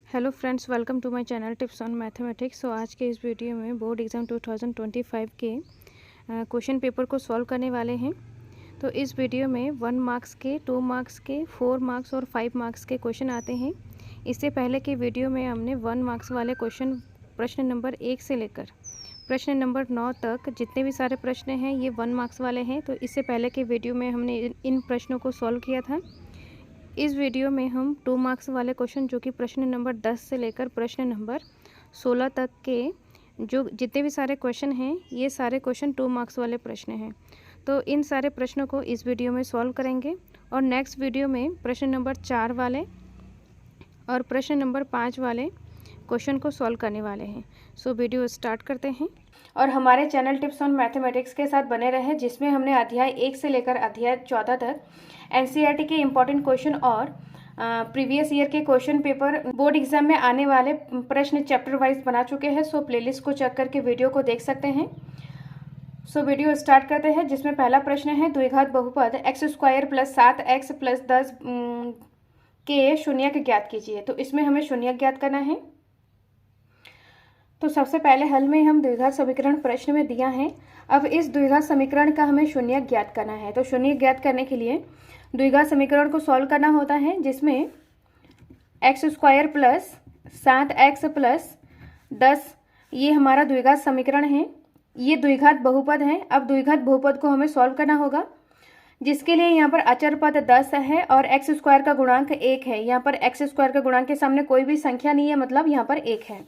Hello friends, welcome to my channel tips on mathematics. So आज के इस video में बोर्ड एग्ज़ाम 2025 के क्वेश्चन पेपर को सॉल्व करने वाले हैं। तो इस वीडियो में 1 मार्क्स के, 2 मार्क्स के, 4 मार्क्स और 5 मार्क्स के क्वेश्चन आते हैं। इससे पहले के वीडियो में हमने 1 मार्क्स वाले क्वेश्चन प्रश्न नंबर 1 से लेकर प्रश्न नंबर 9 तक जितने भी सारे प्रश्न हैं ये 1 मार्क्स वाले हैं। तो इससे पहले के वीडियो में हमने इन प्रश्नों को सॉल्व किया था। इस वीडियो में हम 2 मार्क्स वाले क्वेश्चन जो कि प्रश्न नंबर 10 से लेकर प्रश्न नंबर 16 तक के जो जितने भी सारे क्वेश्चन हैं ये सारे क्वेश्चन 2 मार्क्स वाले प्रश्न हैं। तो इन सारे प्रश्नों को इस वीडियो में सॉल्व करेंगे और नेक्स्ट वीडियो में प्रश्न नंबर 4 वाले और प्रश्न नंबर 5 वाले क्वेश्चन को सॉल्व करने वाले हैं। सो वीडियो स्टार्ट करते हैं और हमारे चैनल टिप्स ऑन मैथमेटिक्स के साथ बने रहें, जिसमें हमने अध्याय 1 से लेकर अध्याय 14 तक एनसीईआरटी के इम्पॉर्टेंट क्वेश्चन और प्रीवियस ईयर के क्वेश्चन पेपर बोर्ड एग्जाम में आने वाले प्रश्न चैप्टर वाइज बना चुके हैं। सो प्लेलिस्ट को चेक करके वीडियो को देख सकते हैं। सो वीडियो स्टार्ट करते हैं, जिसमें पहला प्रश्न है द्विघात बहुपद x² + 7x + 10 के शून्यक ज्ञात कीजिए। तो इसमें हमें शून्यक ज्ञात करना है। तो सबसे पहले हल में हम द्विघात समीकरण प्रश्न में दिया है। अब इस द्विघात समीकरण का हमें शून्यक ज्ञात करना है। तो शून्यक ज्ञात करने के लिए द्विघात समीकरण को सॉल्व करना होता है, जिसमें x² + 7x + 10 ये हमारा द्विघात समीकरण है। ये द्विघात बहुपद है। अब द्विघात बहुपद को हमें सॉल्व करना होगा, जिसके लिए यहाँ पर अचर पद 10 है और x² का गुणांक 1 है। यहाँ पर x² के गुणांक के सामने कोई भी संख्या नहीं है, मतलब यहाँ पर 1 है।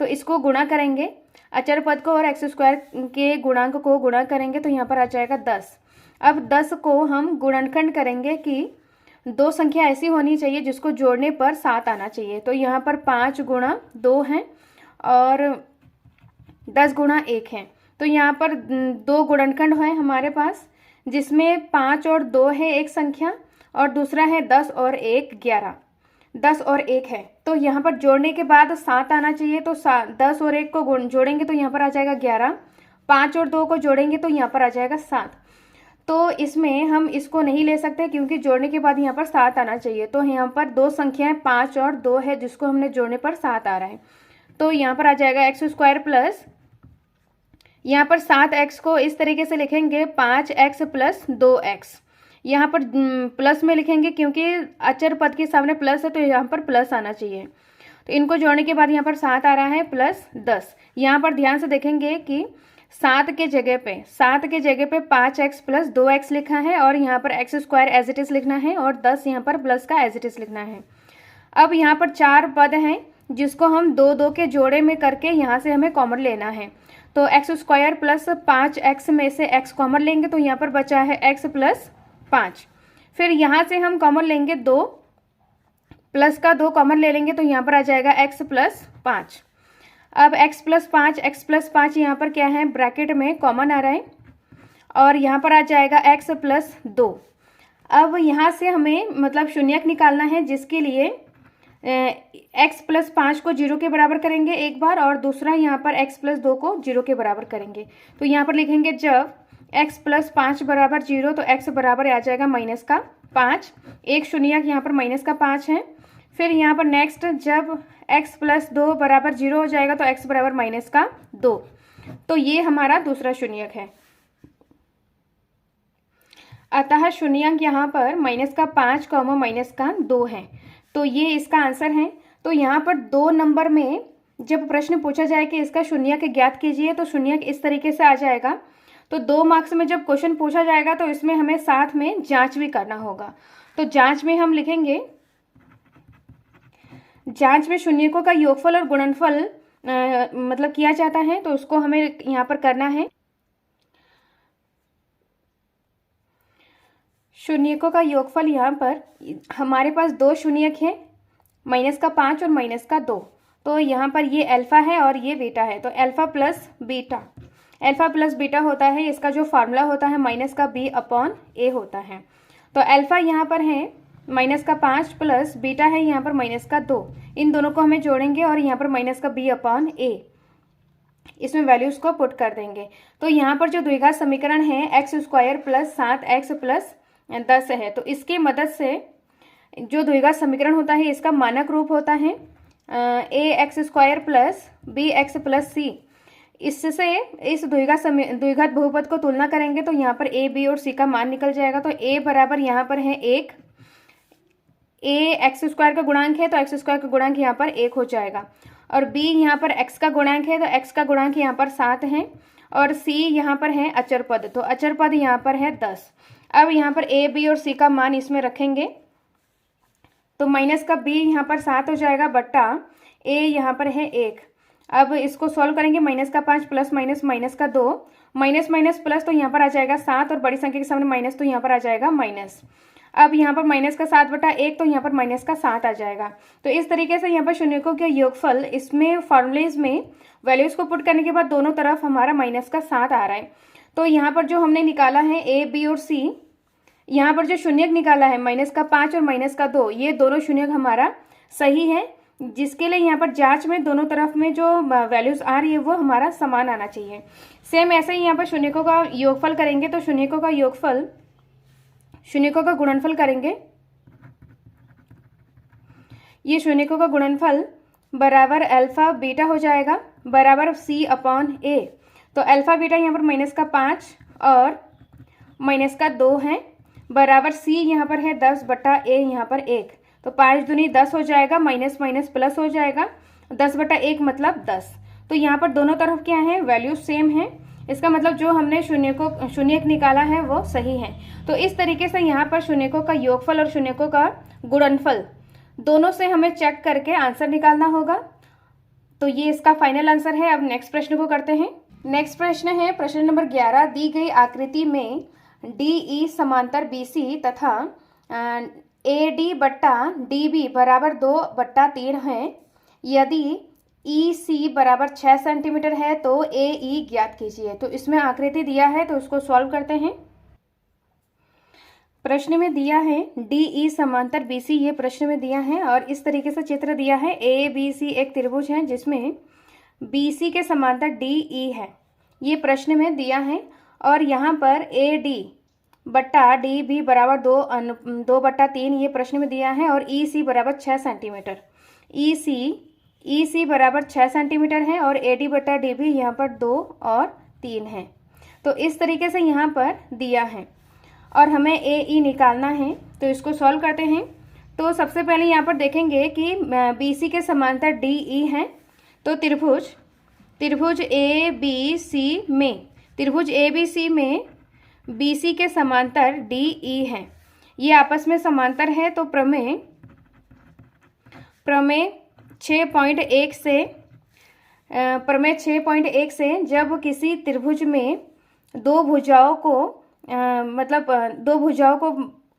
तो इसको गुणा करेंगे, अचर पद को और x² के गुणांक को गुणा करेंगे तो यहाँ पर आ जाएगा 10। अब 10 को हम गुणनखंड करेंगे कि दो संख्या ऐसी होनी चाहिए जिसको जोड़ने पर 7 आना चाहिए। तो यहाँ पर 5 × 2 है और 10 × 1 है। तो यहाँ पर 2 गुणनखंड है हमारे पास, जिसमें 5 और 2 है एक संख्या और दूसरा है 10 और 1 11। 10 और 1 है, तो यहाँ पर जोड़ने के बाद 7 आना चाहिए। तो 10 और 1 को जोड़ेंगे तो यहाँ पर आ जाएगा 11। 5 और 2 को जोड़ेंगे तो यहाँ पर आ जाएगा 7। तो इसमें हम इसको नहीं ले सकते क्योंकि जोड़ने के बाद यहाँ पर 7 आना चाहिए। तो यहाँ पर दो संख्याएं 5 और 2 है, जिसको हमने जोड़ने पर 7 आ रहा है। तो यहाँ पर आ जाएगा x² प्लस, यहाँ पर 7x को इस तरीके से लिखेंगे 5x + 2x। यहाँ पर प्लस में लिखेंगे क्योंकि अचर पद के सामने प्लस है, तो यहाँ पर प्लस आना चाहिए। तो इनको जोड़ने के बाद यहाँ पर 7 आ रहा है प्लस 10। यहाँ पर ध्यान से देखेंगे कि 7 के जगह पे 5x + 2x लिखा है और यहाँ पर x² एज इट इज लिखना है और 10 यहाँ पर प्लस का एज इट इज लिखना है। अब यहाँ पर 4 पद हैं जिसको हम 2 के जोड़े में करके यहाँ से हमें कॉमन लेना है। तो x² + 5x में से x कॉमन लेंगे तो यहाँ पर बचा है x + 5। फिर यहाँ से हम कॉमन लेंगे 2, प्लस का 2 कॉमन ले लेंगे तो यहाँ पर आ जाएगा x + 5। अब x + 5 यहाँ पर क्या है, ब्रैकेट में कॉमन आ रहा है और यहाँ पर आ जाएगा x + 2। अब यहाँ से हमें मतलब शून्यक निकालना है, जिसके लिए x + 5 को 0 के बराबर करेंगे एक बार और दूसरा यहाँ पर x + 2 को 0 के बराबर करेंगे। तो यहाँ पर लिखेंगे जब x + 5 = 0 तो x बराबर आ जाएगा -5। एक शून्यक यहाँ पर -5 है। फिर यहाँ पर नेक्स्ट जब x + 2 = 0 हो जाएगा तो x बराबर -2। तो ये हमारा दूसरा शून्यक है। अतः शून्यक यहाँ पर -5, -2 है। तो ये इसका आंसर है। तो यहाँ पर 2 नंबर में जब प्रश्न पूछा जाए कि इसका शून्यक ज्ञात कीजिए तो शून्यक इस तरीके से आ जाएगा। तो 2 मार्क्स में जब क्वेश्चन पूछा जाएगा तो इसमें हमें साथ में जांच भी करना होगा। तो जांच में हम लिखेंगे, जांच में शून्यकों का योगफल और गुणनफल मतलब किया जाता है, तो उसको हमें यहाँ पर करना है। शून्यकों का योगफल यहाँ पर हमारे पास 2 शून्यक है, -5 और -2। तो यहाँ पर ये अल्फा है और ये बीटा है। तो अल्फा प्लस बीटा होता है, इसका जो फार्मूला होता है -b/a होता है। तो अल्फा यहाँ पर है -5 प्लस बीटा है यहाँ पर -2। इन दोनों को हमें जोड़ेंगे और यहाँ पर -b/a इसमें वैल्यूज को पुट कर देंगे। तो यहाँ पर जो द्विघात समीकरण है x² + 7x + 10 है। तो इसकी मदद से जो द्विघात समीकरण होता है इसका मानक रूप होता है A X square plus B X plus C, इससे इस द्विघात बहुपद को तुलना करेंगे तो यहाँ पर ए बी और सी का मान निकल जाएगा। तो ए बराबर यहाँ पर है 1, ए एक्स स्क्वायर का गुणांक है तो एक्स स्क्वायर का गुणांक यहाँ पर 1 हो जाएगा, और बी यहाँ पर एक्स का गुणांक है तो एक्स का गुणांक यहाँ पर 7 है, और सी यहाँ पर है अचर पद, तो अचर पद यहाँ पर है 10। अब यहाँ पर ए बी और सी का मान इसमें रखेंगे तो माइनस का बी यहाँ पर 7 हो जाएगा बट्टा ए यहाँ पर है 1। अब इसको सॉल्व करेंगे, माइनस का 5 प्लस माइनस माइनस का 2, माइनस माइनस प्लस तो यहाँ पर आ जाएगा 7, और बड़ी संख्या के सामने माइनस तो यहाँ पर आ जाएगा माइनस। अब यहाँ पर माइनस का 7 बटा 1 तो यहाँ पर माइनस का 7 आ जाएगा। तो इस तरीके से यहाँ पर शून्यकों के योगफल, इसमें फॉर्मूलेज में वैल्यूज को पुट करने के बाद दोनों तरफ हमारा माइनस का 7 आ रहा है। तो यहाँ पर जो हमने निकाला है ए बी और सी, यहाँ पर जो शून्यक निकाला है माइनस का 5 और माइनस का 2, ये दोनों शून्यक हमारा सही है, जिसके लिए यहाँ पर जांच में दोनों तरफ में जो वैल्यूज आ रही है वो हमारा समान आना चाहिए। सेम ऐसे ही यहाँ पर शून्यकों का योगफल करेंगे तो शून्यकों का योगफल, शून्यकों का गुणनफल करेंगे, ये शून्यकों का गुणनफल बराबर अल्फा बीटा हो जाएगा बराबर सी अपॉन ए। तो अल्फा बीटा यहाँ पर माइनस का 5 और माइनस का 2 है बराबर सी यहाँ पर है 10 बटा ए यहाँ पर 1, तो 5 दूनी 10 हो जाएगा, माइनस माइनस प्लस हो जाएगा, 10 बटा 1 मतलब 10। तो यहाँ पर दोनों तरफ क्या है, वैल्यू सेम है, इसका मतलब जो हमने शून्यक निकाला है वो सही है। तो इस तरीके से यहाँ पर शून्यकों का योगफल और शून्यकों का गुणनफल दोनों से हमें चेक करके आंसर निकालना होगा। तो ये इसका फाइनल आंसर है। अब नेक्स्ट प्रश्न को करते हैं। नेक्स्ट प्रश्न है प्रश्न नंबर 11। दी गई आकृति में डी ई समांतर बी सी तथा ए डी बट्टा डी बी बराबर 2/3 है। यदि ई सी बराबर 6 सेंटीमीटर है तो ए ई ज्ञात कीजिए। तो इसमें आकृति दिया है तो उसको सॉल्व करते हैं। प्रश्न में दिया है डी ई समांतर बी सी, ये प्रश्न में दिया है और इस तरीके से चित्र दिया है। ए बी सी एक त्रिभुज है जिसमें बी सी के समांतर डी ई है, ये प्रश्न में दिया है। और यहाँ पर ए डी बट्टा डी बी बराबर 2/3 ये प्रश्न में दिया है, और ई सी बराबर 6 सेंटीमीटर। ई सी बराबर 6 सेंटीमीटर है और ए डी बट्टा डी बी यहाँ पर 2 और 3 है। तो इस तरीके से यहाँ पर दिया है और हमें ए ई निकालना है, तो इसको सॉल्व करते हैं। तो सबसे पहले यहाँ पर देखेंगे कि बी सी के समांतर डी ई है। तो त्रिभुज ए बी सी में बी सी के समांतर डी ई है, ये आपस में समांतर है। तो प्रमेय 6.1 से जब किसी त्रिभुज में दो भुजाओं को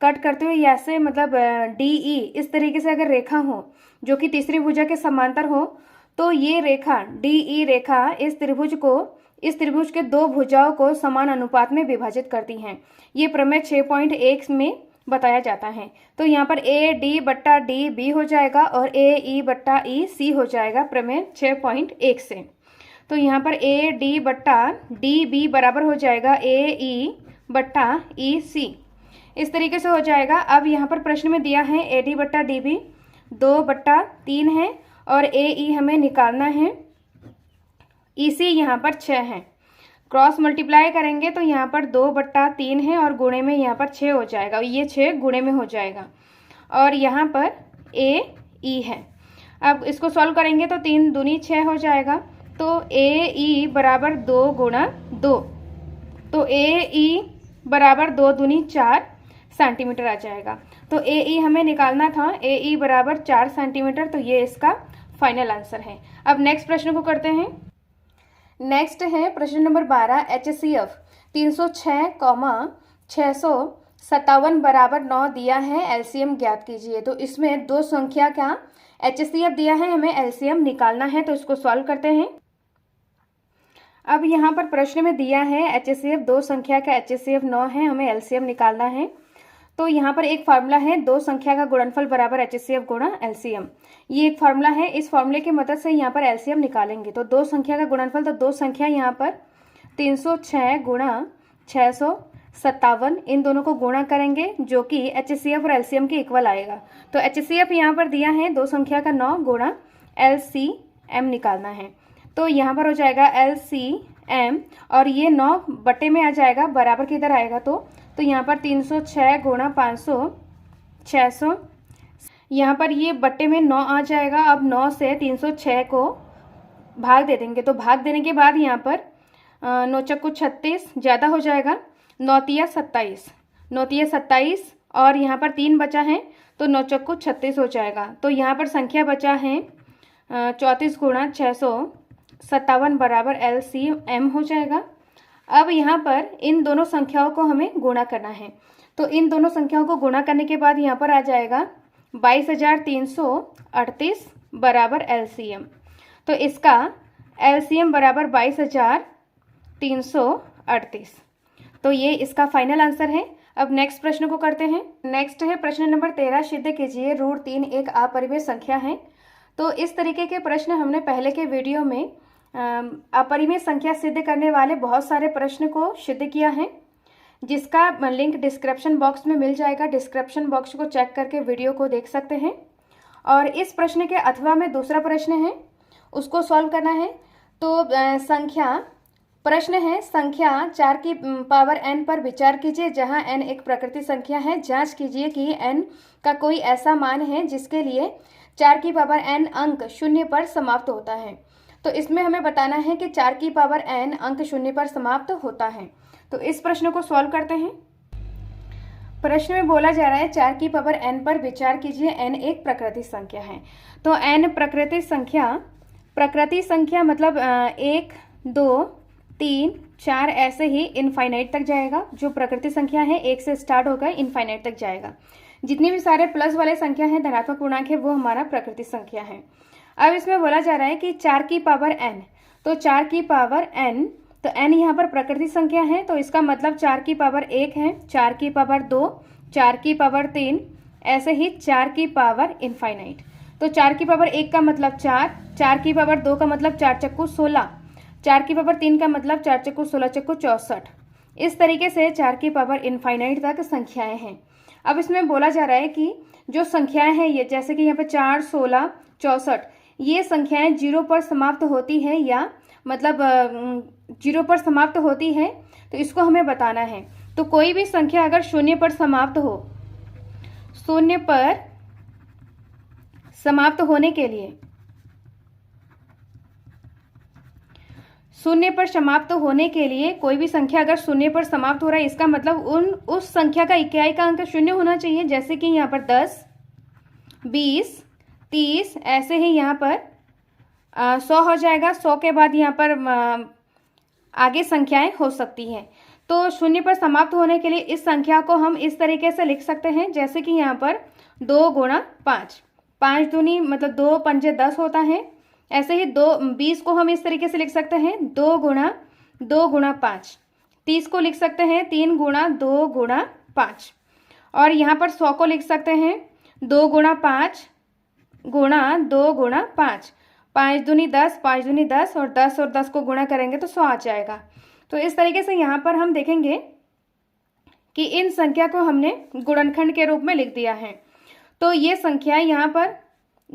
कट करते हुए ऐसे मतलब डी ई इस तरीके से अगर रेखा हो जो कि तीसरी भुजा के समांतर हो, तो ये रेखा डी ई रेखा इस त्रिभुज के दो भुजाओं को समान अनुपात में विभाजित करती हैं। ये प्रमेय 6.1 में बताया जाता है। तो यहाँ पर ए डी बट्टा डी बी हो जाएगा और ए ई बट्टा ई सी हो जाएगा प्रमेय 6.1 से। तो यहाँ पर ए डी बट्टा डी बी बराबर हो जाएगा ए ई बट्टा ई सी, इस तरीके से हो जाएगा। अब यहाँ पर प्रश्न में दिया है ए डी बट्टा डी बी 2/3 है और ए ई हमें निकालना है। ई सी यहाँ पर 6 है, क्रॉस मल्टीप्लाई करेंगे तो यहाँ पर 2/3 है और गुणे में यहाँ पर 6 हो जाएगा, ये 6 गुणे में हो जाएगा। और यहाँ पर ए ई है, अब इसको सॉल्व करेंगे तो 3 दूनी 6 हो जाएगा। तो ए ई बराबर 2 गुणा 2, तो ए ई बराबर 2 दूनी 4 सेंटीमीटर आ जाएगा। तो ए ई हमें निकालना था, ए ई बराबर 4 सेंटीमीटर, तो ये इसका फाइनल आंसर है। अब नेक्स्ट प्रश्न को करते हैं। नेक्स्ट है प्रश्न नंबर 12। HCF 306,657 बराबर 9 दिया है, LCM ज्ञात कीजिए। तो इसमें दो संख्या का HCF दिया है, हमें LCM निकालना है, तो इसको सॉल्व करते हैं। अब यहाँ पर प्रश्न में दिया है HCF दो संख्या का HCF 9 है, हमें LCM निकालना है। तो यहाँ पर एक फार्मूला है, दो संख्या का गुणनफल बराबर HCF गुणा LCM, ये एक फार्मूला है। इस फार्मूले की मदद से यहाँ पर LCM निकालेंगे। तो दो संख्या का गुणनफल, तो दो संख्या यहाँ पर 306 गुणा 657, इन दोनों को गुणा करेंगे जो कि HCF और LCM के इक्वल आएगा। तो HCF यहाँ पर दिया है दो संख्या का 9 गुणा LCM निकालना है। तो यहाँ पर हो जाएगा LCM और ये 9 बटे में आ जाएगा, बराबर किधर आएगा तो यहाँ पर 306 गुणा 500 600, यहाँ पर ये बटे में 9 आ जाएगा। अब 9 से 306 को भाग दे देंगे, तो भाग देने के बाद यहाँ पर 9 चक्कू 36 ज़्यादा हो जाएगा, 9 तिया 27, 9 तिया 27 और यहाँ पर 3 बचा है तो 9 चक्कू 36 हो जाएगा। तो यहाँ पर संख्या बचा है 34 गुणा 657 बराबर LCM हो जाएगा। अब यहाँ पर इन दोनों संख्याओं को हमें गुणा करना है, तो इन दोनों संख्याओं को गुणा करने के बाद यहाँ पर आ जाएगा 22,338 बराबर LCM। तो इसका LCM बराबर 22,338। तो ये इसका फाइनल आंसर है। अब नेक्स्ट प्रश्न को करते हैं। नेक्स्ट है प्रश्न नंबर 13, सिद्ध कीजिए √3 एक अपरिमेय संख्या है। तो इस तरीके के प्रश्न हमने पहले के वीडियो में अपरिमेय संख्या सिद्ध करने वाले बहुत सारे प्रश्न को सिद्ध किया है, जिसका लिंक डिस्क्रिप्शन बॉक्स में मिल जाएगा। डिस्क्रिप्शन बॉक्स को चेक करके वीडियो को देख सकते हैं। और इस प्रश्न के अथवा में दूसरा प्रश्न है, उसको सॉल्व करना है। तो प्रश्न है संख्या 4 की पावर n पर विचार कीजिए जहां n एक प्राकृतिक संख्या है। जांच कीजिए कि n का कोई ऐसा मान है जिसके लिए 4 की पावर n अंक 0 पर समाप्त होता है। तो इसमें हमें बताना है कि 4 की पावर n अंक 0 पर समाप्त होता है। तो इस प्रश्न को सॉल्व करते हैं। प्रश्न में बोला जा रहा है 4 की पावर n पर विचार कीजिए, n एक प्राकृतिक संख्या है। तो n प्राकृतिक संख्या मतलब 1 2 3 4 ऐसे ही इनफाइनाइट तक जाएगा। जो प्राकृतिक संख्या है 1 से स्टार्ट होकर इनफाइनाइट तक जाएगा। जितनी भी सारे प्लस वाले संख्या है, धनात्मक पूर्णांक है, वो हमारा प्राकृतिक संख्या है। अब इसमें बोला जा रहा है कि 4 की पावर n, तो 4 की पावर n, तो n यहाँ पर प्राकृतिक संख्या है, तो इसका मतलब 4 की पावर 1 है, 4 की पावर 2, 4 की पावर 3, ऐसे ही 4 की पावर इनफाइनाइट। तो 4 की पावर 1 का मतलब 4, 4 की पावर 2 का मतलब 4 चक्कू 16, 4 की पावर 3 का मतलब 4 चक्कू 16 चक्कू 64। इस तरीके से 4 की पावर इनफाइनाइट तक संख्याएं हैं। अब इसमें बोला जा रहा है कि जो संख्याएं हैं ये, जैसे कि यहाँ पे 4 16 64, ये संख्याएं 0 पर समाप्त होती है या मतलब 0 पर समाप्त होती है, तो इसको हमें बताना है। तो कोई भी संख्या अगर 0 पर समाप्त हो, 0 पर समाप्त होने के लिए, 0 पर समाप्त होने के लिए कोई भी संख्या अगर 0 पर समाप्त हो रहा है, इसका मतलब उस संख्या का इकाई का अंक 0 होना चाहिए। जैसे कि यहाँ पर 10 20 30, ऐसे ही यहाँ पर 100 हो जाएगा। 100 के बाद यहाँ पर आगे संख्याएं हो सकती हैं। तो 0 पर समाप्त होने के लिए इस संख्या को हम इस तरीके से लिख सकते हैं, जैसे कि यहाँ पर 2 गुणा 5, 5 दूनी मतलब 2 पंजे 10 होता है। ऐसे ही 20 को हम इस तरीके से लिख सकते हैं 2 गुणा 5। 30 को लिख सकते हैं 3 गुणा 2 गुणा 5। और यहाँ पर 100 को लिख सकते हैं 2 गुणा 5 गुणा 2 गुणा 5, 5 दूनी 10, 5 दूनी 10 और 10 को गुणा करेंगे तो 100 आ जाएगा। तो इस तरीके से यहाँ पर हम देखेंगे कि इन संख्या को हमने गुणनखंड के रूप में लिख दिया है। तो ये संख्याएं यहाँ पर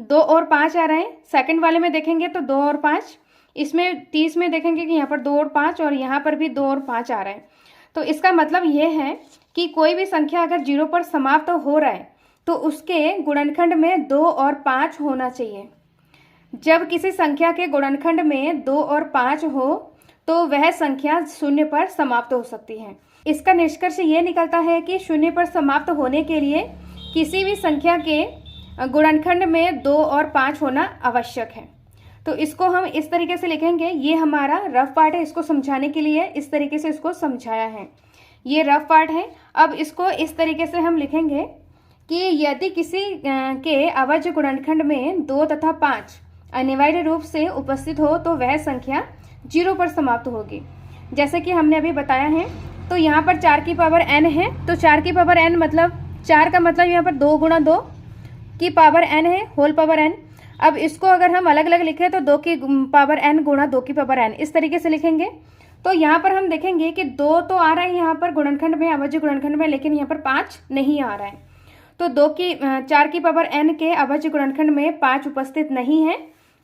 2 और 5 आ रहे हैं। सेकंड वाले में देखेंगे तो 2 और 5, इसमें 30 में देखेंगे कि यहाँ पर 2 और 5 और यहाँ पर भी 2 और 5 आ रहे हैं। तो इसका मतलब ये है कि कोई भी संख्या अगर 0 पर समाप्त हो रहा है तो उसके गुणनखंड में 2 और 5 होना चाहिए। जब किसी संख्या के गुणनखंड में 2 और 5 हो तो वह संख्या 0 पर समाप्त हो सकती है। इसका निष्कर्ष ये निकलता है कि 0 पर समाप्त होने के लिए किसी भी संख्या के गुणनखंड में 2 और 5 होना आवश्यक है। तो इसको हम इस तरीके से लिखेंगे। ये हमारा रफ पार्ट है, इसको समझाने के लिए इस तरीके से इसको समझाया है। ये रफ पार्ट है। अब इसको इस तरीके से हम लिखेंगे कि यदि किसी के अवज्य गुणनखंड में 2 तथा 5 अनिवार्य रूप से उपस्थित हो तो वह संख्या 0 पर समाप्त होगी। जैसे कि हमने अभी बताया है। तो यहाँ पर 4 की पावर n है, तो 4 की पावर n मतलब 4 का मतलब यहाँ पर 2 गुणा 2 की पावर n है, होल पावर n। अब इसको अगर हम अलग अलग लिखें तो 2 की पावर n गुणा 2 की पावर n, इस तरीके से लिखेंगे। तो यहाँ पर हम देखेंगे कि 2 तो आ रहा है यहाँ पर गुणनखंड में, अवज्य गुणनखंड में, लेकिन यहाँ पर 5 नहीं आ रहा है। तो 4 की पावर n के अवज्य गुणनखंड में 5 उपस्थित नहीं है।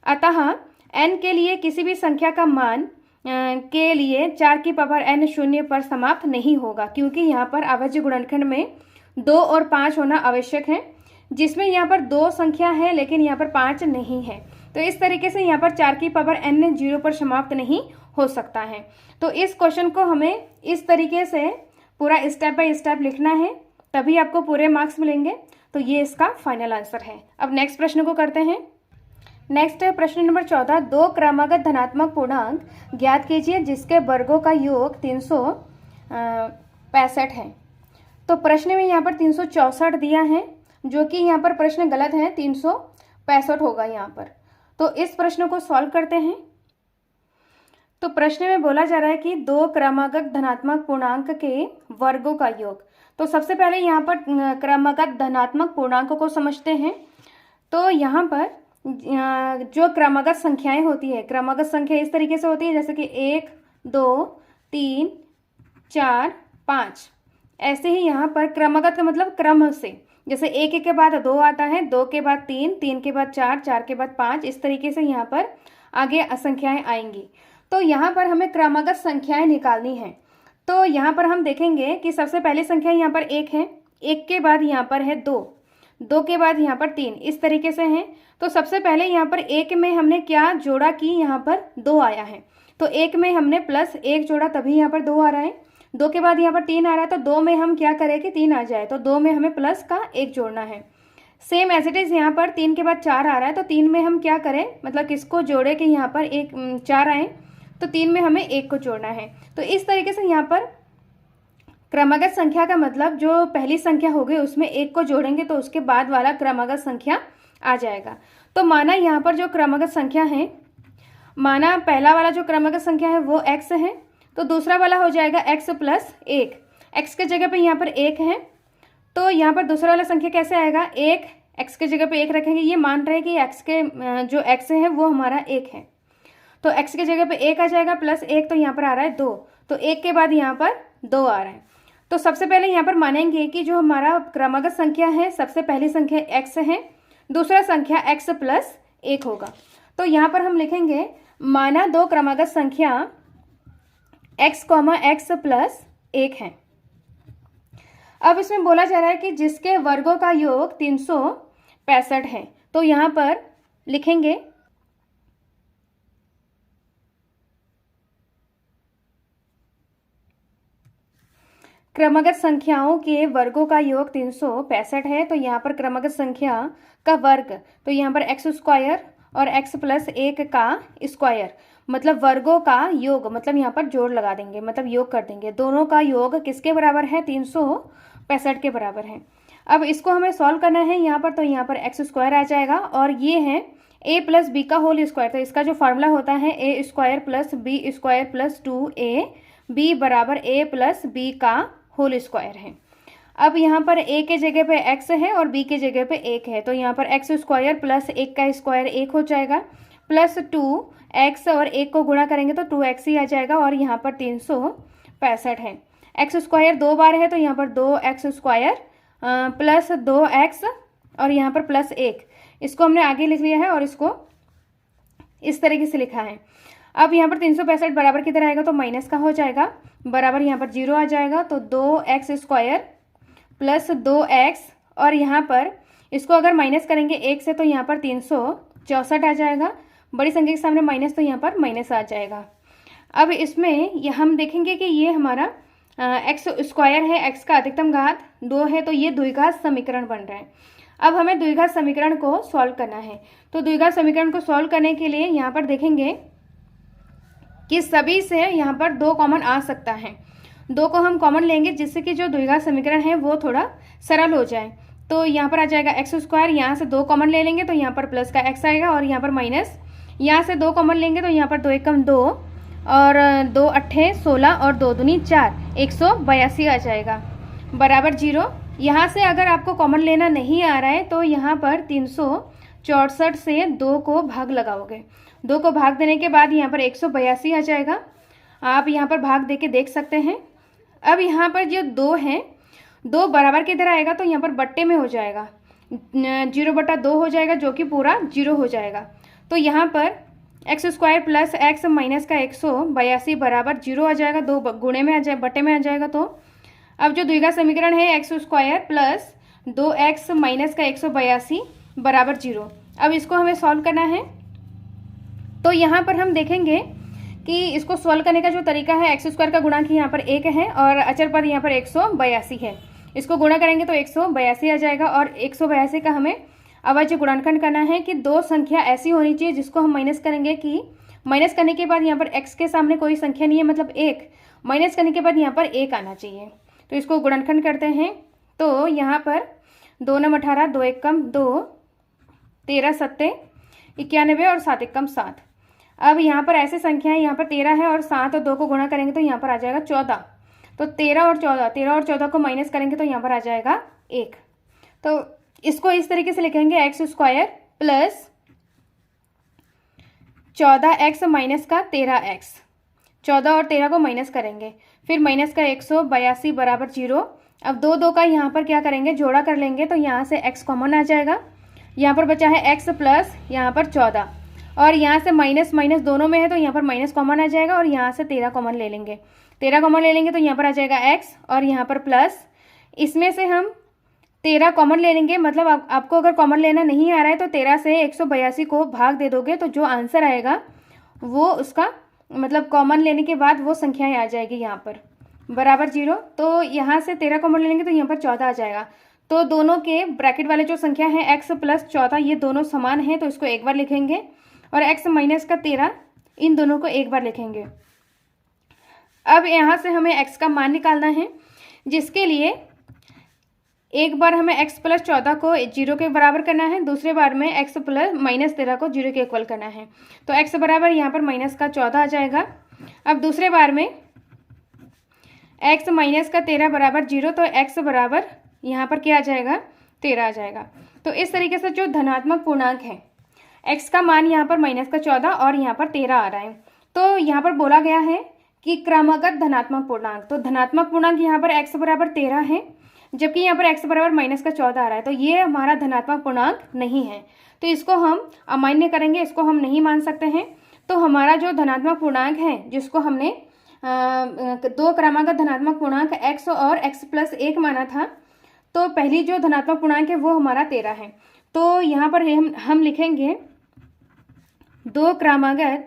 अतः n के लिए किसी भी संख्या का मान के लिए 4 की पावर n शून्य पर समाप्त नहीं होगा, क्योंकि यहाँ पर अभाज्य गुणनखंड में 2 और 5 होना आवश्यक है, जिसमें यहाँ पर 2 संख्या है लेकिन यहाँ पर 5 नहीं है। तो इस तरीके से यहाँ पर 4 की पावर n 0 पर समाप्त नहीं हो सकता है। तो इस क्वेश्चन को हमें इस तरीके से पूरा स्टेप बाय स्टेप लिखना है, तभी आपको पूरे मार्क्स मिलेंगे। तो ये इसका फाइनल आंसर है। अब नेक्स्ट प्रश्न को करते हैं। नेक्स्ट है प्रश्न नंबर 14। 2 क्रमागत धनात्मक पूर्णांक ज्ञात कीजिए जिसके वर्गों का योग 365 है। तो प्रश्न में यहाँ पर 364 दिया है, जो कि यहाँ पर प्रश्न गलत है, 365 होगा यहाँ पर। तो इस प्रश्न को सॉल्व करते हैं। तो प्रश्न में बोला जा रहा है कि 2 क्रमागत धनात्मक पूर्णांक के वर्गों का योग। तो सबसे पहले यहाँ पर क्रमागत धनात्मक पूर्णांक को समझते हैं। तो यहाँ पर जो क्रमागत संख्याएं होती है, क्रमागत संख्या इस तरीके से होती है जैसे कि 1 2 3 4 5। ऐसे ही यहाँ पर क्रमागत का मतलब क्रम से, जैसे 1 के बाद 2 आता है, 2 के बाद 3, 3 के बाद 4, 4 के बाद 5, इस तरीके से यहाँ पर आगे संख्याएं आएंगी। तो यहाँ पर हमें क्रमागत संख्याएं निकालनी है। तो यहाँ पर हम देखेंगे कि सबसे पहली संख्या यहाँ पर 1 है, 1 के बाद यहाँ पर है 2, 2 के बाद यहाँ पर 3, इस तरीके से है। तो सबसे पहले यहाँ पर 1 में हमने क्या जोड़ा कि यहाँ पर 2 आया है, तो 1 में हमने +1 जोड़ा, तभी यहाँ पर 2 आ रहा है। 2 के बाद यहाँ पर 3 आ रहा है, तो 2 में हम क्या करें कि 3 आ जाए, तो 2 में हमें प्लस का 1 जोड़ना है। सेम एज इट इज़ यहाँ पर 3 के बाद 4 आ रहा है, तो 3 में हम क्या करें, मतलब किसको जोड़े कि यहाँ पर 4 आए, तो 3 में हमें 1 को जोड़ना है। तो इस तरीके से यहाँ पर क्रमागत संख्या का मतलब जो पहली संख्या होगी उसमें 1 को जोड़ेंगे तो उसके बाद वाला क्रमागत संख्या आ जाएगा। तो माना यहाँ पर जो क्रमागत संख्या है, माना पहला वाला जो क्रमागत संख्या है वो x है, तो दूसरा वाला हो जाएगा x + 1। x के जगह पे यहाँ पर 1 है, तो यहाँ पर दूसरा वाला संख्या कैसे आएगा, 1 x के जगह पे 1 रखेंगे, ये मान रहे हैं कि x के जो x है वो हमारा 1 है, तो x के जगह पे 1 आ जाएगा +1, तो यहाँ पर आ रहा है 2, तो 1 के बाद यहाँ पर 2 आ रहा है। तो सबसे पहले यहाँ पर मानेंगे कि जो हमारा क्रमागत संख्या है, सबसे पहली संख्या x है, दूसरा संख्या x + 1 होगा। तो यहाँ पर हम लिखेंगे माना 2 क्रमागत संख्या x, x + 1 है। अब इसमें बोला जा रहा है कि जिसके वर्गों का योग 365 है। तो यहाँ पर लिखेंगे क्रमागत संख्याओं के वर्गों का योग 365 है। तो यहाँ पर क्रमागत संख्या का वर्ग, तो यहाँ पर x² और x + 1 का स्क्वायर, मतलब वर्गों का योग, मतलब यहाँ पर जोड़ लगा देंगे, मतलब योग कर देंगे। दोनों का योग किसके बराबर है, 365 के बराबर है। अब इसको हमें सॉल्व करना है यहाँ पर, तो यहाँ पर x² आ जाएगा और ये है a + b का होल स्क्वायर। तो इसका जो फार्मूला होता है a² + b² + 2ab बराबर a + b का होल स्क्वायर है। अब यहाँ पर a के जगह पे x है और b के जगह पे 1 है, तो यहाँ पर x² + 1 का स्क्वायर 1 हो जाएगा, +2x और 1 को गुणा करेंगे तो 2x ही आ जाएगा, और यहाँ पर 365 है। x² 2 बार है, तो यहाँ पर 2x² + 2x और यहाँ पर +1, इसको हमने आगे लिख लिया है और इसको इस तरीके से लिखा है। अब यहाँ पर 365 बराबर किधर आएगा, तो माइनस का हो जाएगा, बराबर यहाँ पर 0 आ जाएगा, तो 2x² + 2x और यहाँ पर इसको अगर माइनस करेंगे 1 से, तो यहाँ पर 364 आ जाएगा, बड़ी संख्या के सामने माइनस, तो यहाँ पर माइनस आ जाएगा। अब इसमें हम देखेंगे कि ये हमारा x² है, x का अधिकतम घात 2 है, तो ये द्विघात समीकरण बन रहा है। अब हमें द्विघात समीकरण को सॉल्व करना है। तो द्विघात समीकरण को सॉल्व करने के लिए यहाँ पर देखेंगे कि सभी से यहाँ पर 2 कॉमन आ सकता है, 2 को हम कॉमन लेंगे जिससे कि जो द्विघात समीकरण है वो थोड़ा सरल हो जाए। तो यहाँ पर आ जाएगा x², यहाँ से 2 कॉमन ले लेंगे तो यहाँ पर प्लस का x आएगा, और यहाँ पर माइनस, यहाँ से 2 कॉमन लेंगे तो यहाँ पर 2 एकम 2 और 2 अट्ठे 16 और 2 दूनी 4, 182 आ जाएगा, बराबर 0। यहाँ से अगर आपको कॉमन लेना नहीं आ रहा है तो यहाँ पर 364 से 2 को भाग लगाओगे, 2 को भाग देने के बाद यहाँ पर 182 आ जाएगा। आप यहाँ पर भाग दे के देख सकते हैं। अब यहाँ पर जो 2 है, 2 बराबर किधर आएगा, तो यहाँ पर बट्टे में हो जाएगा, 0/2 हो जाएगा, जो कि पूरा 0 हो जाएगा। तो यहाँ पर x square plus x minus का 182 बराबर 0 आ जाएगा, 2 गुणे में आ जाए, बटे में आ जाएगा। तो अब जो द्विघात समीकरण है x square plus 2x minus का 182 बराबर 0, अब इसको हमें सॉल्व करना है। तो यहाँ पर हम देखेंगे कि इसको सॉल्व करने का जो तरीका है, एक्स स्क्वायर का गुणांक यहाँ पर 1 है और अचर पद यहाँ पर 182 है। इसको गुणा करेंगे तो 182 आ जाएगा और 182 का हमें अवज्य गुणनखंड करना है कि दो संख्या ऐसी होनी चाहिए जिसको हम माइनस करेंगे कि माइनस करने के बाद यहाँ पर x के सामने कोई संख्या नहीं है, मतलब 1 माइनस करने के बाद यहाँ पर 1 आना चाहिए। तो इसको गुणनखंड करते हैं। तो यहाँ पर 2 9 18, 2 1 कम 2, 13 7 91 और 7 1 कम 7। अब यहाँ पर ऐसे संख्या है, यहाँ पर 13 है और 7 और 2 को गुणा करेंगे तो यहाँ पर आ जाएगा 14। तो 13 और 14 को माइनस करेंगे तो यहाँ पर आ जाएगा 1। तो इसको इस तरीके से लिखेंगे x square plus 14x minus का 13x, 14 और 13 को माइनस करेंगे, फिर माइनस का 182 बराबर 0। अब 2 का यहाँ पर क्या करेंगे, जोड़ा कर लेंगे तो यहाँ से x कॉमन आ जाएगा। यहाँ पर बचा है x प्लस यहाँ पर 14 और यहाँ से माइनस माइनस दोनों में है तो यहाँ पर माइनस कॉमन आ जाएगा और यहाँ से 13 कॉमन ले लेंगे। 13 कॉमन ले लेंगे तो यहाँ पर आ जाएगा x और यहाँ पर प्लस, इसमें से हम 13 कॉमन ले लेंगे। मतलब आपको अगर कॉमन लेना नहीं आ रहा है तो 13 से 182 को भाग दे दोगे तो जो आंसर आएगा वो उसका मतलब कॉमन लेने के बाद वो संख्याएं आ जाएगी यहाँ पर बराबर 0। तो यहाँ से 13 कॉमन ले लेंगे तो यहाँ पर 14 आ जाएगा। तो दोनों के ब्रैकेट वाले जो संख्या है x प्लस 14 ये दोनों समान हैं तो इसको एक बार लिखेंगे और x माइनस का 13 इन दोनों को एक बार लिखेंगे। अब यहाँ से हमें x का मान निकालना है, जिसके लिए एक बार हमें x प्लस 14 को 0 के बराबर करना है, दूसरे बार में x प्लस माइनस 13 को 0 के इक्वल करना है। तो x बराबर यहाँ पर माइनस का 14 आ जाएगा। अब दूसरे बार में x माइनस का 13 बराबर 0, तो x बराबर यहाँ पर क्या आ जाएगा, 13 आ जाएगा। तो इस तरीके से जो धनात्मक पूर्णांक है x का मान यहाँ पर माइनस का 14 और यहाँ पर 13 आ रहा है। तो यहाँ पर बोला गया है कि क्रमागत धनात्मक पूर्णांक, तो धनात्मक पूर्णांक यहाँ पर x बराबर 13 है जबकि यहाँ पर x बराबर माइनस का 14 आ रहा है। तो ये हमारा धनात्मक पूर्णांक नहीं है, तो इसको हम अमान्य करेंगे, इसको हम नहीं मान सकते हैं। तो हमारा जो धनात्मक पूर्णांक है जिसको हमने दो क्रमागत धनात्मक पूर्णांक x और x प्लस 1 माना था, तो पहली जो धनात्मक पूर्णांक है वो हमारा 13 है। तो यहाँ पर हम लिखेंगे दो क्रमागत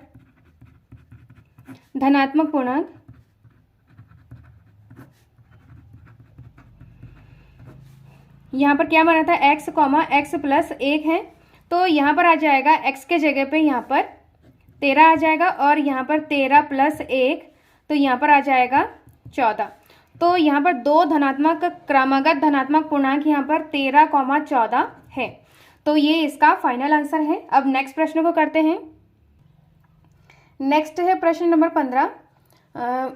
धनात्मक पूर्णांक यहाँ पर क्या माना था, x कॉमा x प्लस 1 है। तो यहाँ पर आ जाएगा x के जगह पे यहाँ पर 13 आ जाएगा और यहाँ पर 13 प्लस 1 तो यहाँ पर आ जाएगा 14। तो यहाँ पर दो धनात्मक क्रमागत धनात्मक पूर्णांक यहाँ पर 13 कॉमा 14 है। तो ये इसका फाइनल आंसर है। अब नेक्स्ट प्रश्न को करते हैं। नेक्स्ट है प्रश्न नंबर 15।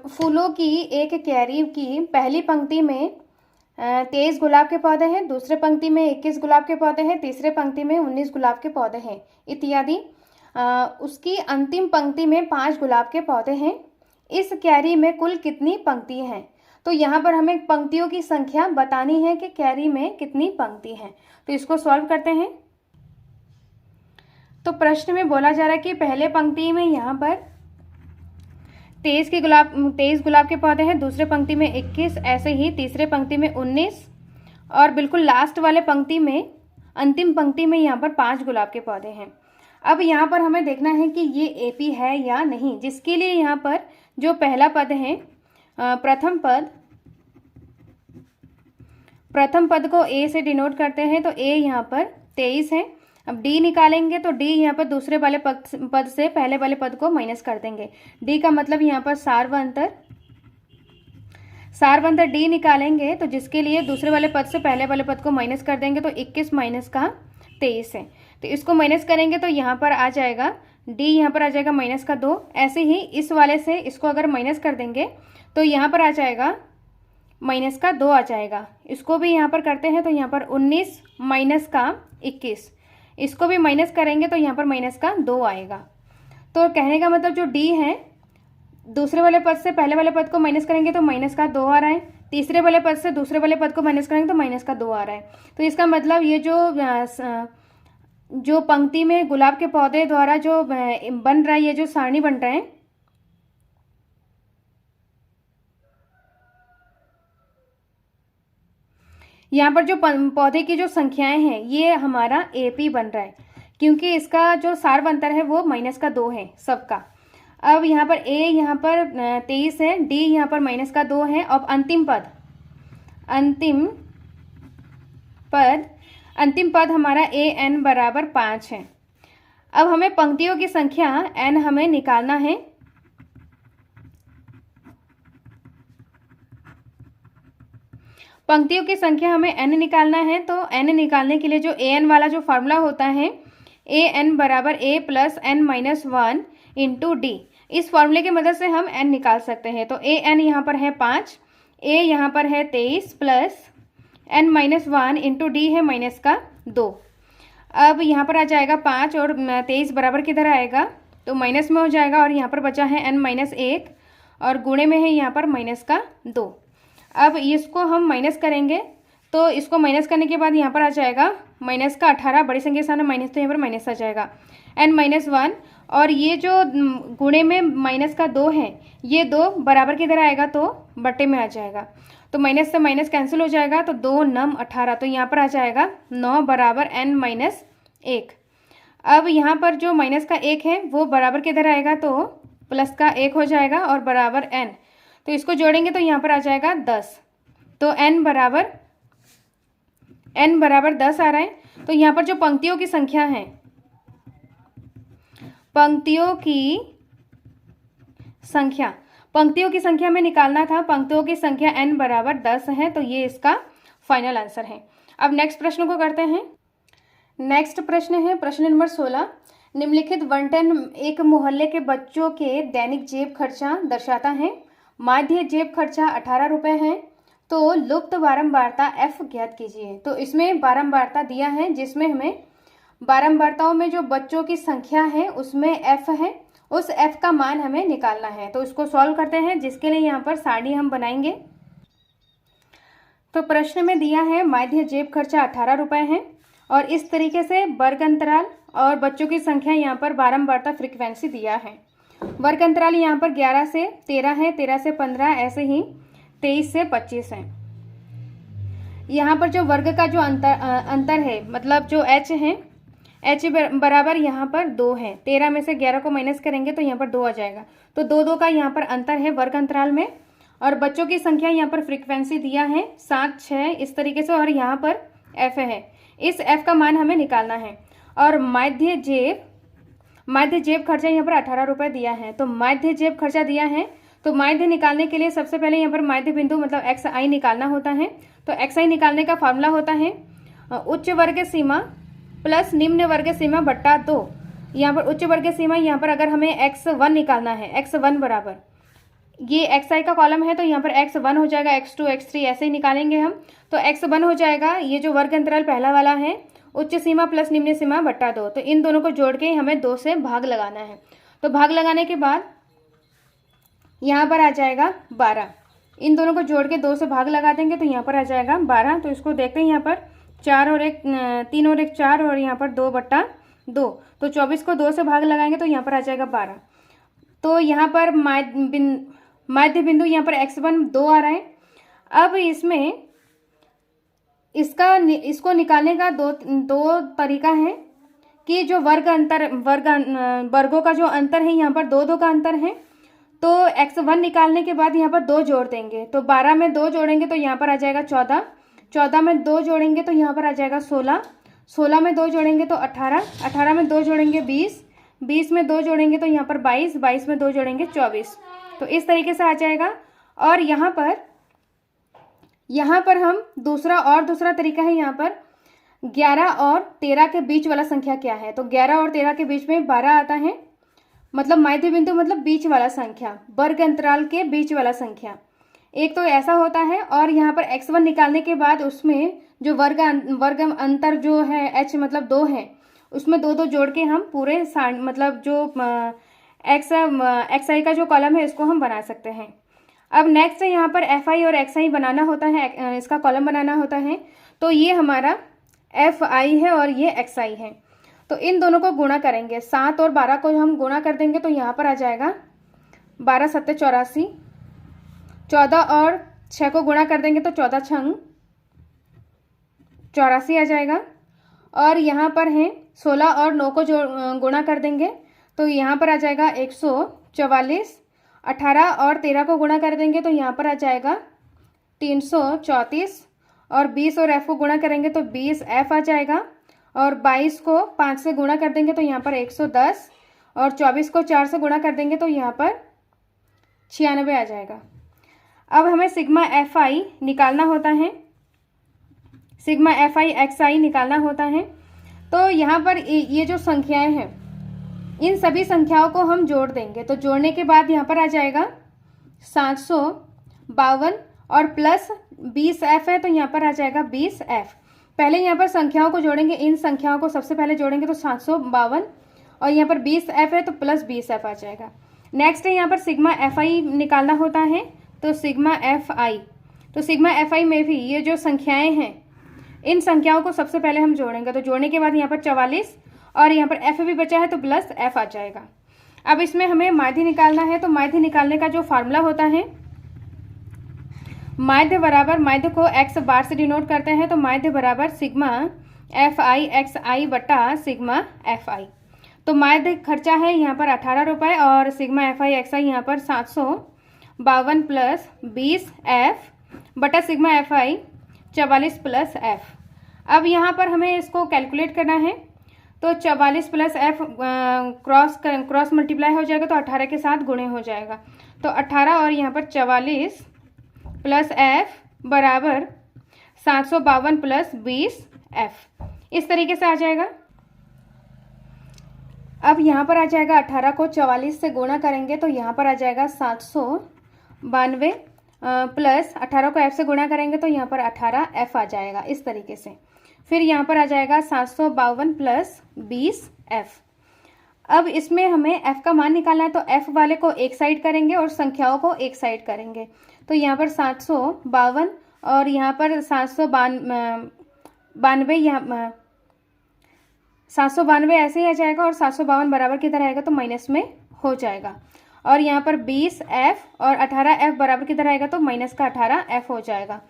फूलों की एक क्यारी की पहली पंक्ति में 23 गुलाब के पौधे हैं, दूसरे पंक्ति में 21 गुलाब के पौधे हैं, तीसरे पंक्ति में 19 गुलाब के पौधे हैं इत्यादि। उसकी अंतिम पंक्ति में 5 गुलाब के पौधे हैं। इस क्यारी में कुल कितनी पंक्ति हैं? तो यहाँ पर हमें पंक्तियों की संख्या बतानी है कि क्यारी में कितनी पंक्ति हैं। तो इसको सॉल्व करते हैं। तो प्रश्न में बोला जा रहा है कि पहले पंक्ति में यहाँ पर 23 गुलाब के पौधे हैं, दूसरे पंक्ति में 21, ऐसे ही तीसरे पंक्ति में 19 और बिल्कुल लास्ट वाले पंक्ति में अंतिम पंक्ति में यहाँ पर 5 गुलाब के पौधे हैं। अब यहाँ पर हमें देखना है कि ये एपी है या नहीं, जिसके लिए यहाँ पर जो पहला पद है प्रथम पद को ए से डिनोट करते हैं, तो ए यहाँ पर 23 है। अब डी निकालेंगे तो डी यहाँ पर दूसरे वाले पद से पहले वाले पद को माइनस कर देंगे। डी का मतलब यहाँ पर सार्वंतर डी निकालेंगे तो जिसके लिए दूसरे वाले पद से पहले वाले पद को माइनस कर देंगे, तो 21 माइनस का 23 है। तो इसको माइनस करेंगे तो यहाँ पर आ जाएगा डी, यहाँ पर आ जाएगा माइनस का 2। ऐसे ही इस वाले से इसको अगर माइनस कर देंगे तो यहाँ पर आ जाएगा माइनस का 2 आ जाएगा। इसको भी यहाँ पर करते हैं तो यहाँ पर 19 माइनस का 21, इसको भी माइनस करेंगे तो यहाँ पर माइनस का 2 आएगा। तो कहने का मतलब जो डी है दूसरे वाले पद से पहले वाले पद को माइनस करेंगे तो माइनस का 2 आ रहा है, तीसरे वाले पद से दूसरे वाले पद को माइनस करेंगे तो माइनस का 2 आ रहा है। तो इसका मतलब ये जो पंक्ति में गुलाब के पौधे द्वारा जो बन रहा है, ये जो सारणी बन रहा है, यहाँ पर जो पौधे की जो संख्याएं हैं ये हमारा AP बन रहा है, क्योंकि इसका जो सार्वंतर है वो -2 है सबका। अब यहाँ पर A यहाँ पर 23 है, D यहाँ पर -2 है। अब अंतिम पद हमारा AN बराबर 5 है। अब हमें पंक्तियों की संख्या N हमें निकालना है। पंक्तियों की संख्या हमें n निकालना है, तो n निकालने के लिए जो an वाला जो फार्मूला होता है, an बराबर a plus n minus 1 into D, इस फार्मूले की मदद से हम n निकाल सकते हैं। तो an यहाँ पर है 5, a यहाँ पर है 23 plus n minus 1 into D है -2। अब यहाँ पर आ जाएगा 5 और 23 बराबर किधर आएगा, तो माइनस में हो जाएगा, और यहाँ पर बचा है n-1 और गुणे में है यहाँ पर -2। अब इसको हम माइनस करेंगे, तो इसको माइनस करने के बाद यहाँ पर आ जाएगा -18, बड़ी संख्या के सामने माइनस, तो यहाँ पर माइनस आ जाएगा n-1, और ये जो गुणे में -2 है, ये 2 बराबर किधर आएगा, तो बट्टे में आ जाएगा। तो माइनस से माइनस कैंसिल हो जाएगा, तो 2 9 18, तो यहाँ पर आ जाएगा 9 बराबर n-1। अब यहाँ पर जो माइनस का 1 है वो बराबर किधर आएगा, तो प्लस का 1 हो जाएगा और बराबर n, तो इसको जोड़ेंगे तो यहाँ पर आ जाएगा 10। तो n बराबर 10 आ रहा है। तो यहाँ पर जो पंक्तियों की संख्या है, पंक्तियों की संख्या में निकालना था। पंक्तियों की संख्या n बराबर 10 है, तो ये इसका फाइनल आंसर है। अब नेक्स्ट प्रश्न को करते हैं। नेक्स्ट प्रश्न है प्रश्न नंबर 16। निम्नलिखित बंटन एक मोहल्ले के बच्चों के दैनिक जेब खर्चा दर्शाता है। माध्य जेब खर्चा 18 रुपये है, तो लुप्त बारंबारता f ज्ञात कीजिए। तो इसमें बारंबारता दिया है, जिसमें हमें बारंबारताओं में जो बच्चों की संख्या है उसमें f है, उस f का मान हमें निकालना है। तो इसको सॉल्व करते हैं, जिसके लिए यहाँ पर सारणी हम बनाएंगे। तो प्रश्न में दिया है माध्य जेब खर्चा 18 रुपये है, और इस तरीके से वर्ग अंतराल और बच्चों की संख्या यहाँ पर बारंबारता फ्रीक्वेंसी दिया है। वर्ग अंतराल यहाँ पर 11 से 13 है, 13 से 15, ऐसे ही 23 से 25 है। यहाँ पर जो वर्ग का जो अंतर है, मतलब जो h है, h बराबर यहाँ पर 2 है। 13 में से 11 को माइनस करेंगे तो यहाँ पर 2 आ जाएगा। तो 2 का यहाँ पर अंतर है वर्ग अंतराल में। और बच्चों की संख्या यहाँ पर फ्रीक्वेंसी दिया है 7, 6 इस तरीके से, और यहाँ पर f है। इस f का मान हमें निकालना है। और माध्य जेब खर्चा यहाँ पर 18 रुपये दिया है। तो माध्य जेब खर्चा दिया है, तो माध्य निकालने के लिए सबसे पहले यहाँ पर माध्य बिंदु मतलब xi निकालना होता है। तो xi निकालने का फॉर्मूला होता है उच्च वर्ग सीमा प्लस निम्न वर्ग सीमा बट्टा 2। यहाँ पर उच्च वर्ग सीमा, यहाँ पर अगर हमें x1 निकालना है, x1 बराबर ये xi का कॉलम है, तो यहाँ पर x1 हो जाएगा, x2 x3 ऐसे ही निकालेंगे हम। तो x1 हो जाएगा ये जो वर्ग अंतराल पहला वाला है, उच्च सीमा प्लस निम्न सीमा बट्टा 2। तो इन दोनों को जोड़ के हमें 2 से भाग लगाना है। तो भाग लगाने के बाद यहाँ पर आ जाएगा 12। इन दोनों को जोड़ के 2 से भाग लगा देंगे तो यहाँ पर आ जाएगा 12। तो इसको देखते हैं, यहाँ पर 3 और 1 4, और यहाँ पर 2 बट्टा 2। तो 24 को 2 से भाग लगाएंगे तो यहाँ पर आ जाएगा 12। तो यहाँ पर माध्य बिंदु यहाँ पर x1 2 आ रहा है। अब इसमें इसको निकालने का दो तरीका है कि जो वर्गों का जो अंतर है, यहाँ पर 2 का अंतर है। तो x1 निकालने के बाद यहाँ पर 2 जोड़ देंगे, तो 12 में 2 जोड़ेंगे तो यहाँ पर आ जाएगा 14, 14 में 2 जोड़ेंगे तो यहाँ पर आ जाएगा 16, 16 में 2 जोड़ेंगे तो 18, 18 में 2 जोड़ेंगे 20, 20 में 2 जोड़ेंगे तो यहाँ पर 22, 22 में 2 जोड़ेंगे 24। तो इस तरीके से आ जाएगा। और यहाँ पर हम दूसरा तरीका है, यहाँ पर 11 और 13 के बीच वाला संख्या क्या है। तो 11 और 13 के बीच में 12 आता है, मतलब माध्य बिंदु मतलब बीच वाला संख्या, वर्ग अंतराल के बीच वाला संख्या। एक तो ऐसा होता है। और यहाँ पर x1 निकालने के बाद उसमें जो वर्ग अंतर जो है h मतलब 2 है, उसमें 2 जोड़ के हम पूरे मतलब जो xi का जो कॉलम है इसको हम बना सकते हैं। अब नेक्स्ट यहाँ पर fi और xi बनाना होता है, इसका कॉलम बनाना होता है। तो ये हमारा fi है और ये xi है। तो इन दोनों को गुणा करेंगे, 7 और 12 को हम गुणा कर देंगे तो यहाँ पर आ जाएगा 12 सत्ते 84, 14 और 6 को गुणा कर देंगे तो 14 छंग 84 आ जाएगा। और यहाँ पर है 16 और 9 को जो गुणा कर देंगे तो यहाँ पर आ जाएगा 144, 18 और 13 को गुणा कर देंगे तो यहाँ पर आ जाएगा 334, और 20 और f को गुणा करेंगे तो 20f आ जाएगा, और 22 को 5 से गुणा कर देंगे तो यहाँ पर 110, और 24 को 4 से गुणा कर देंगे तो यहाँ पर 96 आ जाएगा। अब हमें सिग्मा एफ आई निकालना होता है, सिग्मा एफ आई एक्स आई निकालना होता है। तो यहाँ पर ये जो संख्याएं हैं इन सभी संख्याओं को हम जोड़ देंगे, तो जोड़ने के बाद यहाँ पर आ जाएगा 752 और प्लस 20f है तो यहाँ पर आ जाएगा 20f। पहले यहाँ पर संख्याओं को जोड़ेंगे, इन संख्याओं को सबसे पहले जोड़ेंगे तो 752 और यहाँ पर 20f है तो प्लस 20f आ जाएगा। नेक्स्ट है यहाँ पर सिग्मा एफ आई निकालना होता है, तो सिग्मा एफ आई, तो सिग्मा एफ आई में भी ये जो संख्याएं हैं इन संख्याओं को सबसे पहले हम जोड़ेंगे, तो जोड़ने के बाद यहाँ पर 44 और यहाँ पर f भी बचा है तो प्लस f आ जाएगा। अब इसमें हमें माध्य निकालना है, तो माध्य निकालने का जो फार्मूला होता है, माध्य बराबर, माध्य को x बार से डिनोट करते हैं, तो माध्य बराबर सिग्मा एफ आई एक्स आई बटा सिग्मा एफ आई। तो माध्य खर्चा है यहाँ पर 18 रुपये और सिग्मा एफ आई एक्स आई यहाँ पर 752 प्लस 20f बटा sigma F I 44 plus f। अब यहाँ पर हमें इसको कैलकुलेट करना है, तो 44 प्लस f क्रॉस मल्टीप्लाई हो जाएगा तो 18 के साथ गुणे हो जाएगा, तो 18 और यहाँ पर 44 प्लस f बराबर 752 प्लस 20f, इस तरीके से आ जाएगा। अब यहाँ पर आ जाएगा 18 को 44 से गुणा करेंगे तो यहाँ पर आ जाएगा 792 प्लस 18 को f से गुणा करेंगे तो यहाँ पर 18f आ जाएगा, इस तरीके से। फिर यहाँ पर आ जाएगा 752 प्लस 20f। अब इसमें हमें f का मान निकालना है, तो f वाले को एक साइड करेंगे और संख्याओं को एक साइड करेंगे, तो यहाँ पर 752 और यहाँ पर 792 यहाँ 792 ऐसे ही आ जाएगा, और 752 बराबर किधर आएगा तो माइनस में हो जाएगा, और यहाँ पर 20f और 18f बराबर किधर आएगा तो माइनस का 18f हो जाएगा।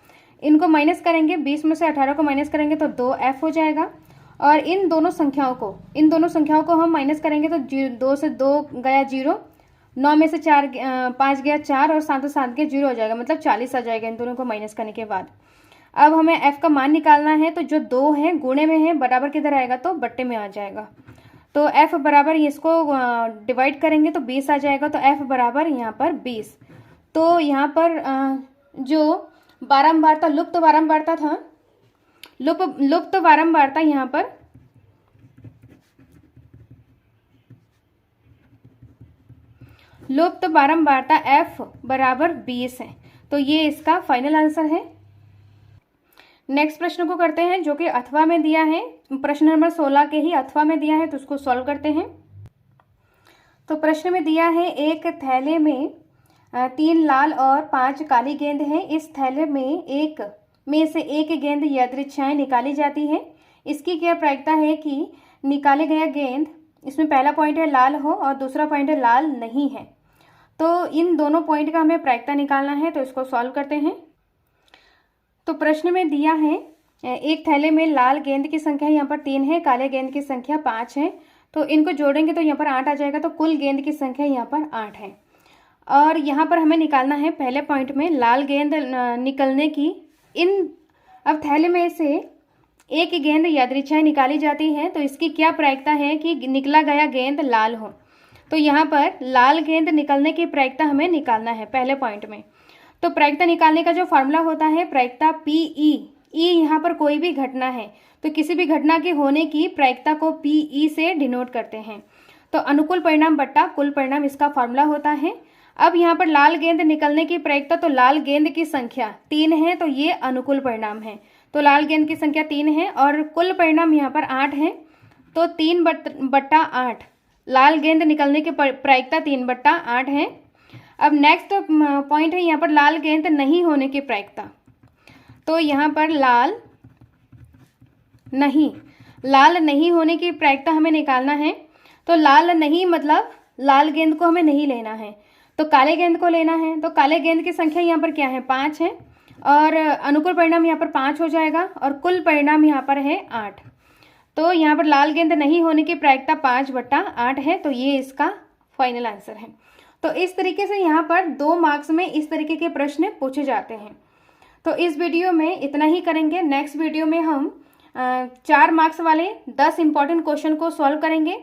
इनको माइनस करेंगे, 20 में से 18 को माइनस करेंगे तो 2f हो जाएगा, और इन दोनों संख्याओं को हम माइनस करेंगे तो 2 से 2 गया 0, 9 में से 5 गया 4 और 7 से 7 गया 0 हो जाएगा, मतलब 40 आ जाएगा इन दोनों को माइनस करने के बाद। अब हमें f का मान निकालना है, तो जो 2 है गुणे में है, बराबर किधर आएगा तो बट्टे में आ जाएगा, तो f बराबर इसको डिवाइड करेंगे तो 20 आ जाएगा, तो f बराबर यहाँ पर 20। तो यहाँ पर जो बारंबारता, लुप्त बारंबारता था, लुप्त बारंबारता यहाँ पर लुप्त बारंबारता f बराबर 20 है, तो ये इसका फाइनल आंसर है। नेक्स्ट प्रश्न को करते हैं, जो कि अथवा में दिया है, प्रश्न नंबर 16 के ही अथवा में दिया है, तो उसको सॉल्व करते हैं। तो प्रश्न में दिया है, एक थैले में 3 लाल और 5 काली गेंद है। इस थैले में से एक गेंद यादृच्छाएं निकाली जाती है। इसकी क्या प्रायिकता है कि निकाले गया गेंद, इसमें पहला पॉइंट है लाल हो और दूसरा पॉइंट है लाल नहीं है। तो इन दोनों पॉइंट का हमें प्रायिकता निकालना है, तो इसको सॉल्व करते हैं। तो प्रश्न में दिया है, एक थैले में लाल गेंद की संख्या यहाँ पर 3 है, काले गेंद की संख्या 5 है, तो इनको जोड़ेंगे तो यहाँ पर 8 आ जाएगा, तो कुल गेंद की संख्या यहाँ पर 8 है। और यहाँ पर हमें निकालना है पहले पॉइंट में लाल गेंद निकलने की। अब थैले में से एक गेंद यादृच्छाएं निकाली जाती है, तो इसकी क्या प्रायिकता है कि निकला गया गेंद लाल हो। तो यहाँ पर लाल गेंद निकलने की प्रायिकता हमें निकालना है पहले पॉइंट में। तो प्रायिकता निकालने का जो फार्मूला होता है, प्रायिकता PE, ई यहाँ पर कोई भी घटना है, तो किसी भी घटना के होने की प्रायिकता को PE से डिनोट करते हैं। तो अनुकूल परिणाम बट्टा कुल परिणाम इसका फार्मूला होता है। अब यहाँ पर लाल गेंद निकलने की प्रायिकता, तो लाल गेंद की संख्या 3 है, तो ये अनुकूल परिणाम है। तो लाल गेंद की संख्या 3 है और कुल परिणाम यहाँ पर 8 है, तो 3/8 लाल गेंद निकलने की प्रायिकता 3/8 है। अब नेक्स्ट पॉइंट है यहाँ पर लाल गेंद नहीं होने की प्रायिकता। तो यहाँ पर लाल लाल नहीं होने की प्रायिकता हमें निकालना है। तो लाल नहीं मतलब लाल गेंद को हमें नहीं लेना है, तो काले गेंद को लेना है। तो काले गेंद की संख्या यहाँ पर क्या है, 5 है, और अनुकूल परिणाम यहाँ पर 5 हो जाएगा, और कुल परिणाम यहाँ पर है 8। तो यहाँ पर लाल गेंद नहीं होने की प्रायिकता 5/8 है, तो ये इसका फाइनल आंसर है। तो इस तरीके से यहाँ पर 2 मार्क्स में इस तरीके के प्रश्न पूछे जाते हैं। तो इस वीडियो में इतना ही करेंगे। नेक्स्ट वीडियो में हम 4 मार्क्स वाले 10 इंपॉर्टेंट क्वेश्चन को सॉल्व करेंगे।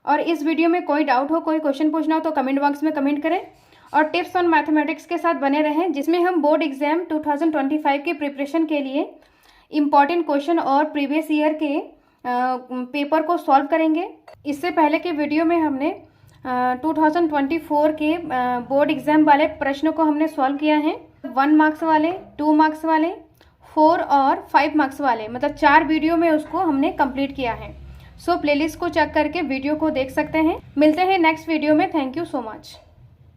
और इस वीडियो में कोई डाउट हो, कोई क्वेश्चन पूछना हो तो कमेंट बॉक्स में कमेंट करें, और टिप्स ऑन मैथमेटिक्स के साथ बने रहें, जिसमें हम बोर्ड एग्जाम 2025 के प्रिपरेशन के लिए इम्पॉर्टेंट क्वेश्चन और प्रीवियस ईयर के पेपर को सॉल्व करेंगे। इससे पहले के वीडियो में हमने 2024 के बोर्ड एग्जाम वाले प्रश्नों को हमने सॉल्व किया है, 1 मार्क्स वाले, 2 मार्क्स वाले, 4 और 5 मार्क्स वाले, मतलब 4 वीडियो में उसको हमने कंप्लीट किया है। सो प्लेलिस्ट को चेक करके वीडियो को देख सकते हैं। मिलते हैं नेक्स्ट वीडियो में। Thank you so much.